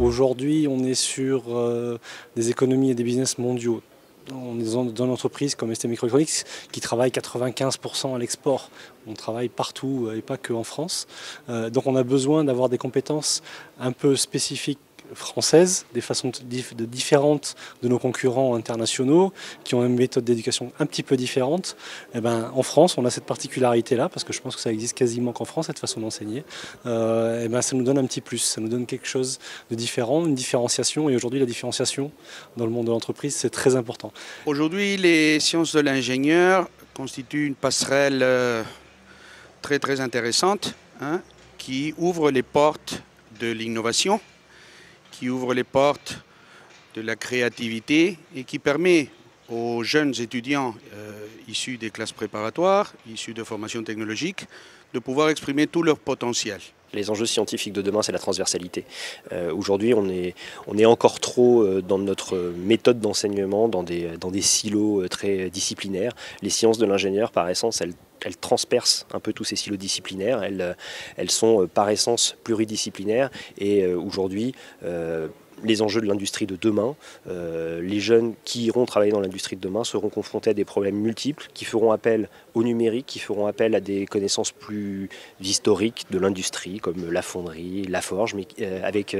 Aujourd'hui, on est sur des économies et des business mondiaux. On est dans une entreprise comme ST Microelectronics qui travaille 95% à l'export. On travaille partout et pas qu'en France. Donc on a besoin d'avoir des compétences un peu spécifiques françaises, des façons différentes de nos concurrents internationaux qui ont une méthode d'éducation un petit peu différente. Et ben, en France, on a cette particularité-là, parce que je pense que ça existe quasiment qu'en France, cette façon d'enseigner. Et ben, ça nous donne un petit plus, ça nous donne quelque chose de différent, une différenciation. Et aujourd'hui, la différenciation dans le monde de l'entreprise, c'est très important. Aujourd'hui, les sciences de l'ingénieur constituent une passerelle très intéressante, hein, qui ouvre les portes de l'innovation, qui ouvre les portes de la créativité et qui permet aux jeunes étudiants issus des classes préparatoires, issus de formations technologiques, de pouvoir exprimer tout leur potentiel. Les enjeux scientifiques de demain, c'est la transversalité. Aujourd'hui, on est encore trop dans notre méthode d'enseignement, dans des silos très disciplinaires. Les sciences de l'ingénieur, par essence, elles transpercent un peu tous ces silos disciplinaires. Elles sont par essence pluridisciplinaires. Et aujourd'hui, les enjeux de l'industrie de demain, les jeunes qui iront travailler dans l'industrie de demain seront confrontés à des problèmes multiples qui feront appel au numérique, qui feront appel à des connaissances plus historiques de l'industrie, comme la fonderie, la forge, mais avec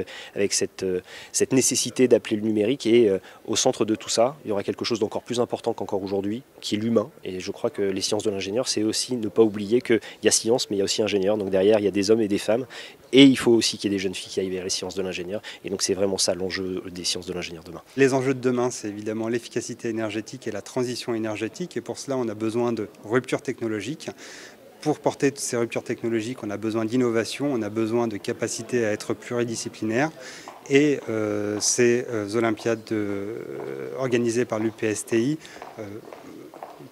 cette nécessité d'appeler le numérique. Et au centre de tout ça, il y aura quelque chose d'encore plus important qu'encore aujourd'hui, qui est l'humain. Et je crois que les sciences de l'ingénieur, c'est aussi ne pas oublier qu'il y a science, mais il y a aussi ingénieur. Donc derrière, il y a des hommes et des femmes. Et il faut aussi qu'il y ait des jeunes filles qui aillent vers les sciences de l'ingénieur. Et donc c'est vraiment ça l'enjeu des sciences de l'ingénieur demain. Les enjeux de demain, c'est évidemment l'efficacité énergétique et la transition énergétique. Et pour cela, on a besoin de ruptures technologiques. Pour porter toutes ces ruptures technologiques, on a besoin d'innovation, on a besoin de capacité à être pluridisciplinaire. Et ces Olympiades organisées par l'UPSTI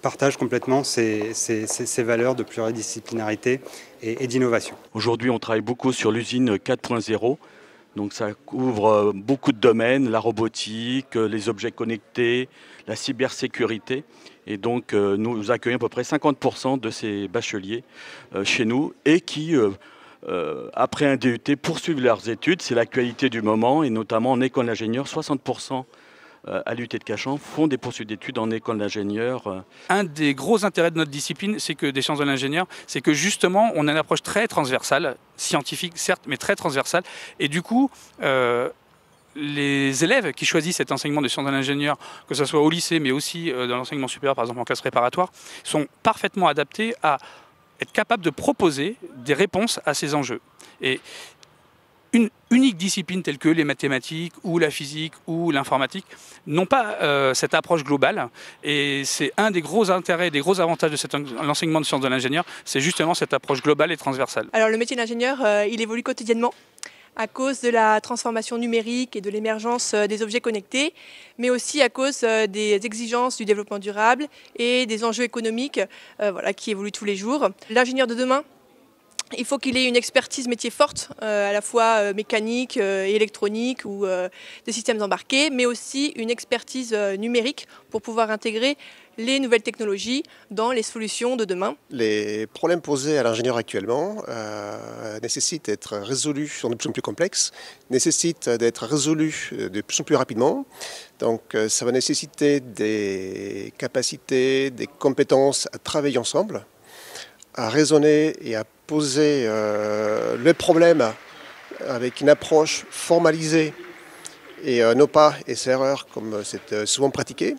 partagent complètement ces valeurs de pluridisciplinarité et d'innovation. Aujourd'hui, on travaille beaucoup sur l'usine 4.0. Donc ça couvre beaucoup de domaines, la robotique, les objets connectés, la cybersécurité. Et donc nous accueillons à peu près 50% de ces bacheliers chez nous et qui, après un DUT, poursuivent leurs études. C'est l'actualité du moment et notamment en école d'ingénieur, 60% à l'UT de Cachan font des poursuites d'études en école d'ingénieur. Un des gros intérêts de notre discipline, c'est que des sciences de l'ingénieur, c'est que justement on a une approche très transversale, scientifique certes, mais très transversale. Et du coup, les élèves qui choisissent cet enseignement de sciences de l'ingénieur, que ce soit au lycée, mais aussi dans l'enseignement supérieur, par exemple en classe préparatoire, sont parfaitement adaptés à être capables de proposer des réponses à ces enjeux. Et une unique discipline telle que les mathématiques ou la physique ou l'informatique n'ont pas cette approche globale. Et c'est un des gros intérêts, des gros avantages de l'enseignement de sciences de l'ingénieur, c'est justement cette approche globale et transversale. Alors le métier d'ingénieur, il évolue quotidiennement à cause de la transformation numérique et de l'émergence des objets connectés, mais aussi à cause des exigences du développement durable et des enjeux économiques qui évoluent tous les jours. L'ingénieur de demain, il faut qu'il ait une expertise métier forte, à la fois mécanique et électronique ou des systèmes embarqués, mais aussi une expertise numérique pour pouvoir intégrer les nouvelles technologies dans les solutions de demain. Les problèmes posés à l'ingénieur actuellement nécessitent d'être résolus, sont de plus en plus complexes, nécessitent d'être résolus de plus en plus rapidement. Donc ça va nécessiter des capacités, des compétences à travailler ensemble, à raisonner et à poser le problème avec une approche formalisée et non pas essai-erreur comme c'est souvent pratiqué.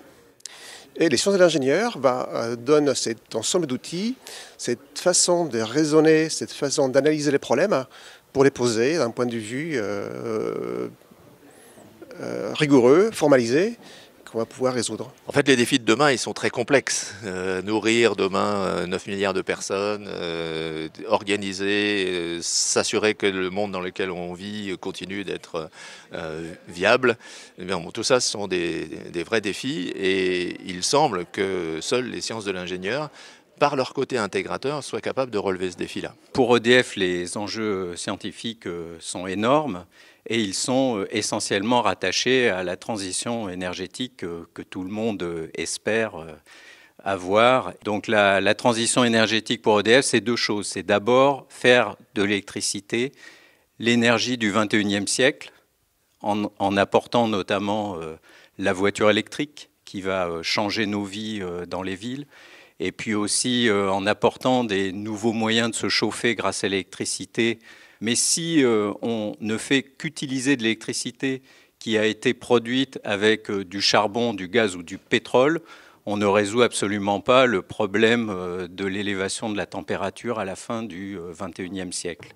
Et les sciences de l'ingénieur donnent cet ensemble d'outils, cette façon de raisonner, cette façon d'analyser les problèmes pour les poser d'un point de vue rigoureux, formalisé, qu'on va pouvoir résoudre. En fait, les défis de demain, ils sont très complexes. Nourrir demain 9 milliards de personnes, organiser, s'assurer que le monde dans lequel on vit continue d'être viable. Eh bien, tout ça, ce sont des vrais défis et il semble que seules les sciences de l'ingénieur, par leur côté intégrateur, soient capables de relever ce défi-là. Pour EDF, les enjeux scientifiques sont énormes et ils sont essentiellement rattachés à la transition énergétique que tout le monde espère avoir. Donc la transition énergétique pour EDF, c'est deux choses. C'est d'abord faire de l'électricité l'énergie du 21e siècle en apportant notamment la voiture électrique qui va changer nos vies dans les villes, et puis aussi en apportant des nouveaux moyens de se chauffer grâce à l'électricité. Mais si on ne fait qu'utiliser de l'électricité qui a été produite avec du charbon, du gaz ou du pétrole, on ne résout absolument pas le problème de l'élévation de la température à la fin du XXIe siècle.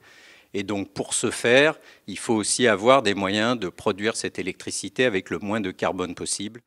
Et donc pour ce faire, il faut aussi avoir des moyens de produire cette électricité avec le moins de carbone possible.